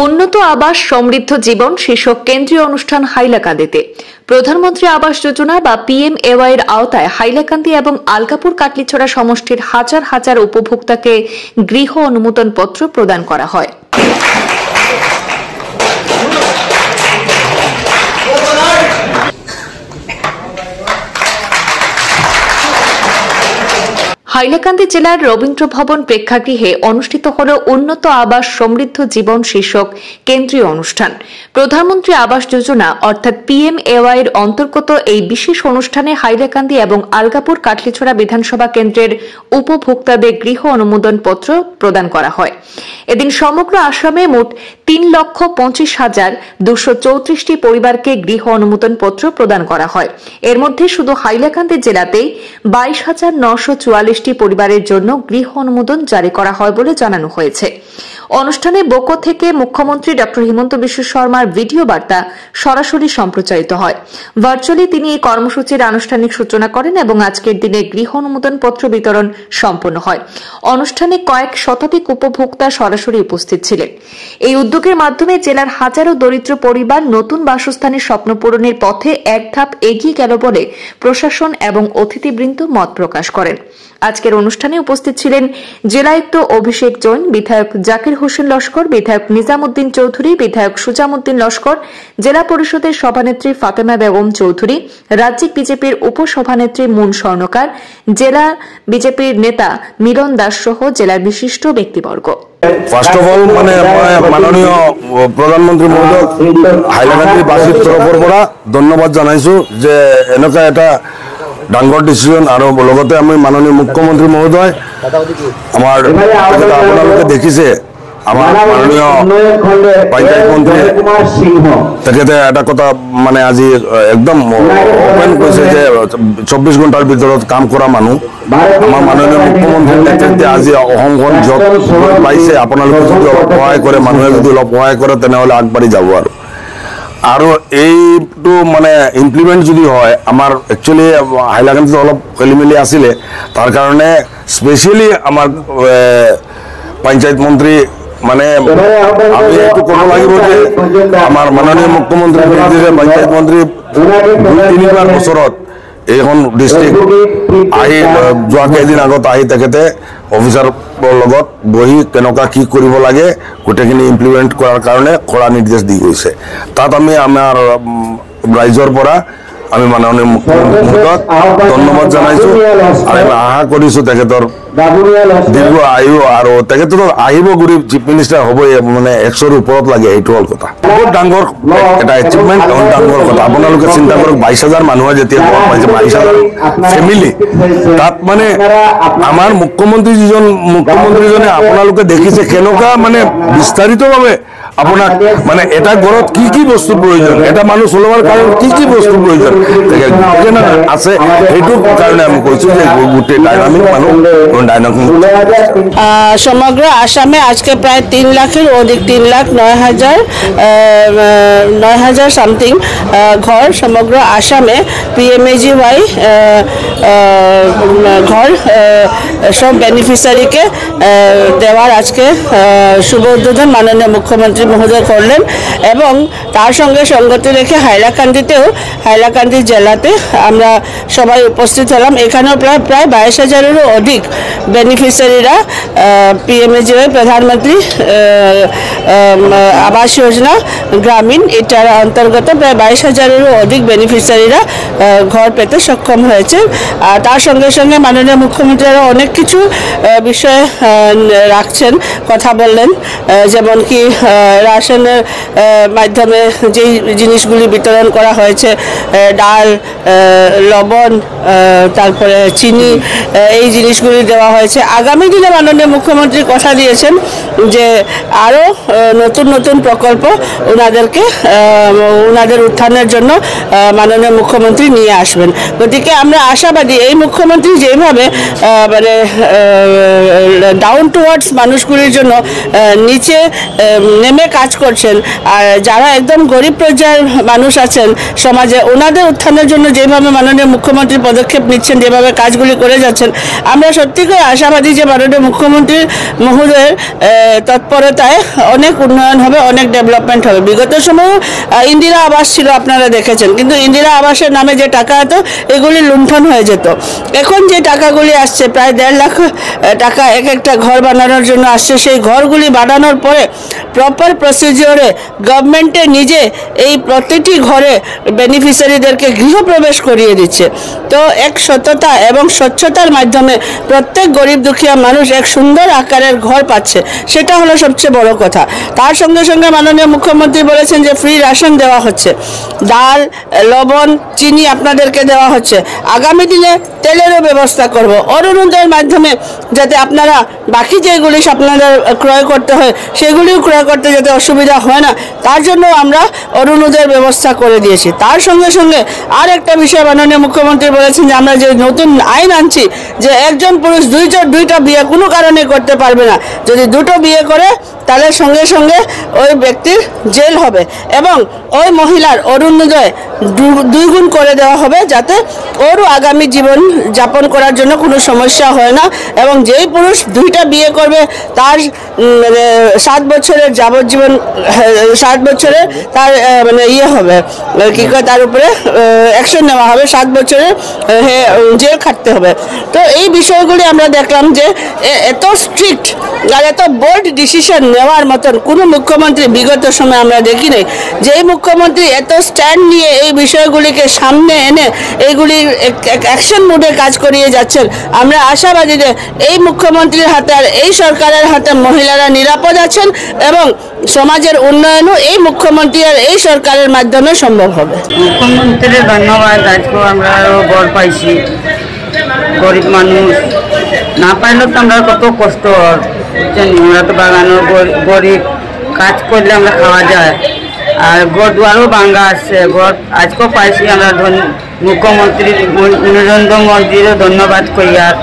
উন্নত আবাস সমৃদ্ধ জীবন শীর্ষক কেন্দ্রীয় অনুষ্ঠান হাইলাকান্দিতে প্রধানমন্ত্রী আবাস যোজনা বা PMAY এর আওতায় হাইলাকান্দি এবং আলগাপুর কাটলিছড়া সমষ্টির হাজার হাজার উপভোক্তাকে গৃহ অনুমোদন পত্র প্রদান করা হয়। হাইলাকান্দি জেলার রবীন্দ্র ভবন প্রেক্ষাগৃহে অনুষ্ঠিত হল উন্নত আবাস সমৃদ্ধ জীবন শীর্ষক কেন্দ্রীয় অনুষ্ঠান। প্রধানমন্ত্রী আবাস যোজনা অর্থাৎ PMAY এর অন্তর্গত এই বিশেষ অনুষ্ঠানে হাইলাকান্দি এবং আলগাপুর কাটলিছড়া বিধানসভা কেন্দ্রের উপভোক্তাদের গৃহ অনুমোদন পত্র প্রদান করা হয়। এদিন সমগ্র আসামে মোট 3,25,234টি পরিবারকে গৃহ অনুমোদন পত্র প্রদান করা হয়। এর মধ্যে শুধু হাইলাকান্দি জেলাতেই 22,944টি পরিবারের জন্য গৃহ অনুমোদন জারি করা হয় বলে জানানো হয়েছে। অনুষ্ঠানে বোকো থেকে মুখ্যমন্ত্রী ড হিমন্ত বিশ্ব শর্মার ভিডিও বার্তা সরাসরি সম্প্রচারিত হয়। ভার্চুয়ালি তিনি এই কর্মসূচির আনুষ্ঠানিক সূচনা করেন এবং আজকের দিনে গৃহ অনুমোদন পত্র বিতরণ সম্পন্ন হয়। অনুষ্ঠানে কয়েক শতাধিক উপভোক্তা সরাসরি উপস্থিত ছিলেন। এই উদ্যোগের মাধ্যমে জেলার হাজারো দরিদ্র পরিবার নতুন বাসস্থানের স্বপ্ন পূরণের পথে এক ধাপ এগিয়ে গেল বলে প্রশাসন এবং অতিথিবৃন্দ মত প্রকাশ করেন। আজকের অনুষ্ঠানে উপস্থিত ছিলেন জেলায়ুক্ত অভিষেক জৈন, বিধায়ক জাকির হোসেন লস্কর, বিধায়ক নিজামুদ্দিন চৌধুরী, বিধায়ক সুজামুদ্দিন লস্কর, জেলা পরিষদের সভানেত্রী ফাতেমা বেগম চৌধুরী, রাজ্যিক বিজেপির উপসভানেত্রী মুন স্বর্ণকার, জেলা বিজেপির নেতা মিলন দাস সহ জেলার বিশিষ্ট ব্যক্তিবর্গ। ফার্স্ট অফ অল মাননীয় প্রধানমন্ত্রী মহোদয় হাইলাকান্দিবাসীৰ তৰফৰ পৰা ধন্যবাদ জানাইছো যে এনেকুৱা এটা ডাঙৰ ডিসিশন আৰু লগতে আমি মাননীয় মুখ্যমন্ত্রী মহোদয় আমাৰ আপোনালোকে দেখিছে আমাৰ মাননীয় পঞ্চায়ত মন্ত্রী তেখেতে এটা কথা আজি একদম ওপেন কৈছে যে 24 ঘণ্টাৰ ভিতৰত কাম কৰা মানুহ আমাৰ মাননীয় মুখ্যমন্ত্ৰীৰ নেতৃত্বে আজি অসমখন য'ত পাইছে আপোনালোকে যদি অলপ সহায় কৰে, মানুহে যদি অলপ সহায় কৰে তেনেহ'লে আগবাঢ়ি যাব। আৰু এইটো ইমপ্লিমেণ্ট যদি হয়, আমাৰ একচুৱেলি হাইলাকান্দিত অলপ খেলিমেলি আছিলে, তাৰ কাৰণে স্পেচিয়েলি আমাৰ পঞ্চায়ত মন্ত্ৰী আমি এইটো ক'ব লাগিব যে আমাৰ মাননীয় মুখ্যমন্ত্ৰী পঞ্চায়ত মন্ত্ৰী 2-3 বছৰত এইখন ডিষ্ট্ৰিক্ট আহি যোৱা কেইদিন আগত আহি তেখেতে অফিচাৰৰ লগত বহি কেনেকুৱা কি কৰিব লাগে গোটেইখিনি ইমপ্লিমেণ্ট কৰাৰ কাৰণে কড়া নিৰ্দেশ দি গৈছে। তাত আমি আমাৰ ৰাইজৰ পৰা আমি মাননীয় মুখ্যমন্ত্ৰীক ধন্যবাদ জানাইছো আৰু আশা কৰিছো তেখেতৰ দীৰ্ঘ আয়ু আৰু তেখেতৰ আহিব গুৰি চিফ মিনিষ্টাৰ হ'বই 100ৰ ওপৰত লাগে। এইটো হ'ল কথা, বহুত ডাঙৰ এটা এচিভমেণ্ট, ডাঙৰ কথা। আপোনালোকে চিন্তা কৰক 22,000 মানুহে যেতিয়া ঘৰ পাইছে, 22,000 ফেমিলি, তাত আমাৰ মুখ্যমন্ত্ৰীজনে আপোনালোকে দেখিছে কেনেকুৱা বিস্তাৰিতভাৱে আপোনাক এটা ঘৰত কি কি বস্তুৰ প্ৰয়োজন, এটা মানুহ চলাবৰ কাৰণে কি কি বস্তুৰ প্ৰয়োজন আছে, সেইটো কাৰণে আমি কৈছো যে গোটেই ডাইনামিক মানুহ সমগ্র আসামে আজকে প্রায় 3 লাখের অধিক 3,09,000 সামথিং ঘর সমগ্র আসামে PMAY ঘর সব বেনিফিশিয়ারিকে দেওয়ার আজকে শুভ উদ্বোধন মাননীয় মুখ্যমন্ত্রী মহোদয় করলেন এবং তার সঙ্গে সঙ্গতি রেখে হাইলাকান্দি জেলাতে আমরা সবাই উপস্থিত হলাম। এখানেও প্রায় 22,000-এরও অধিক বেনিফিশিয়ারিরা PMAY প্রধানমন্ত্রী আবাস যোজনা গ্রামীণ এটার অন্তর্গত প্রায় 22,000-এরও অধিক বেনিফিশিয়ারিরা ঘর পেতে সক্ষম হয়েছে। তার সঙ্গে সঙ্গে মাননীয় মুখ্যমন্ত্রীরা অনেক কিছু বিষয়ে রাখছেন, কথা বললেন, যেমন কি রাশনের মাধ্যমে যেই জিনিসগুলি বিতরণ করা হয়েছে, ডাল, লবণ, তারপরে চিনি, এই জিনিসগুলি দেওয়া হয়েছে। আগামী দিনে মাননীয় মুখ্যমন্ত্রী কথা দিয়েছেন যে আরও নতুন নতুন প্রকল্প ওনাদের উত্থানের জন্য মাননীয় মুখ্যমন্ত্রী নিয়ে আসবেন। গতিকে আমরা আশাবাদী এই মুখ্যমন্ত্রী যেভাবে ডাউন টুয়ার্ডস মানুষগুলির জন্য নিচে নেমে কাজ করছেন, আর যারা একদম গরিব পর্যায়ের মানুষ আছেন সমাজে, ওনাদের উত্থানের জন্য যেভাবে মাননীয় মুখ্যমন্ত্রী পদক্ষেপ নিচ্ছেন, যেভাবে কাজগুলি করে যাচ্ছেন, আমরা সত্যি অতিশয় আশাবাদী যে মাননীয় মুখ্যমন্ত্রী মহোদয়ের তৎপরতায় অনেক উন্নয়ন হবে, অনেক ডেভেলপমেন্ট হবে। বিগত সময়ে ইন্দিরা আবাস ছিল, আপনারা দেখেছেন, কিন্তু ইন্দিরা আবাসের নামে যে টাকা হতো এগুলি লুণ্ঠন হয়ে যেত। এখন যে টাকাগুলি আসছে, প্রায় 1.5 লাখ টাকা এক একটা ঘর বানানোর জন্য আসছে, সেই ঘরগুলি বানানোর পরে প্রপার প্রসিজিওরে গভর্নমেন্টে নিজে এই প্রতিটি ঘরে বেনিফিশিয়ারিদেরকে গৃহপ্রবেশ করিয়ে দিচ্ছে। তো এক সততা এবং স্বচ্ছতার মাধ্যমে প্রত্যেক গরিব দুঃখীয়া মানুষ এক সুন্দর আকারের ঘর পাচ্ছে, সেটা হলো সবচেয়ে বড় কথা। তার সঙ্গে সঙ্গে মাননীয় মুখ্যমন্ত্রী বলেছেন যে ফ্রি রেশন দেওয়া হচ্ছে, ডাল, লবণ, চিনি আপনাদেরকে দেওয়া হচ্ছে। আগামী দিনে তেলেরও ব্যবস্থা করব অরুণোদয়ের মাধ্যমে, যাতে আপনারা বাকি যেগুলি আপনাদের ক্রয় করতে হয় সেগুলিও ক্রয় করতে যাতে অসুবিধা হয় না, তার জন্য আমরা অরুণোদয়ের ব্যবস্থা করে দিয়েছি। তার সঙ্গে সঙ্গে আর একটা বিষয় মাননীয় মুখ্যমন্ত্রী বলেছেন যে আমরা যে নতুন আইন আনছি যে একজন পুরুষ দুইটা বিয়ে কোনো কারণে করতে পারবে না, যদি দুটো বিয়ে করে তাহলে সঙ্গে সঙ্গে ওই ব্যক্তির জেল হবে এবং ওই মহিলার অরুণোদয় 2 গুণ করে দেওয়া হবে, যাতে ওরও আগামী জীবন যাপন করার জন্য কোনো সমস্যা হয় না। এবং যেই পুরুষ 2টা বিয়ে করবে তার 7 বছরের যাবজ্জীবন, 7 বছরের তার হবে কি করে, তার উপরে অ্যাকশন নেওয়া হবে, 7 বছরের জেল খাটতে হবে। তো এই বিষয়গুলি আমরা দেখলাম যে এত স্ট্রিক্ট আর এত বোল্ড ডিসিশন নেওয়ার মতন কোনো মুখ্যমন্ত্রী বিগত সময় আমরা দেখি নাই। যেই মুখ্যমন্ত্রী এত স্ট্যান্ড নিয়ে এই বিষয়গুলিকে সামনে এনে এইগুলি অ্যাকশন মোডে কাজ করিয়ে যাচ্ছেন, আমরা আশাবাদী যে এই মুখ্যমন্ত্রীর হাতে আর এই সরকারের হাতে মহিলারা নিরাপদ আছেন এবং সমাজের উন্নয়নও এই মুখ্যমন্ত্রী আর এই সরকারের মাধ্যমে সম্ভব হবে। মুখ্যমন্ত্রীর ধন্যবাদ। আজকে আমরা আরও ঘর পাইছি, গরিব মানুষ না পাইলেও তো আমরা কত কষ্ট, আমরা তো বাগানো গরিব, কাজ করলে আমরা খাওয়া যায়, আর ঘর দুয়ারও ভাঙ্গা আসছে, ঘর আজকেও পাইছি। আমরা মুখ্যমন্ত্রীর নরেন্দ্র মোদীরও ধন্যবাদ করি। আর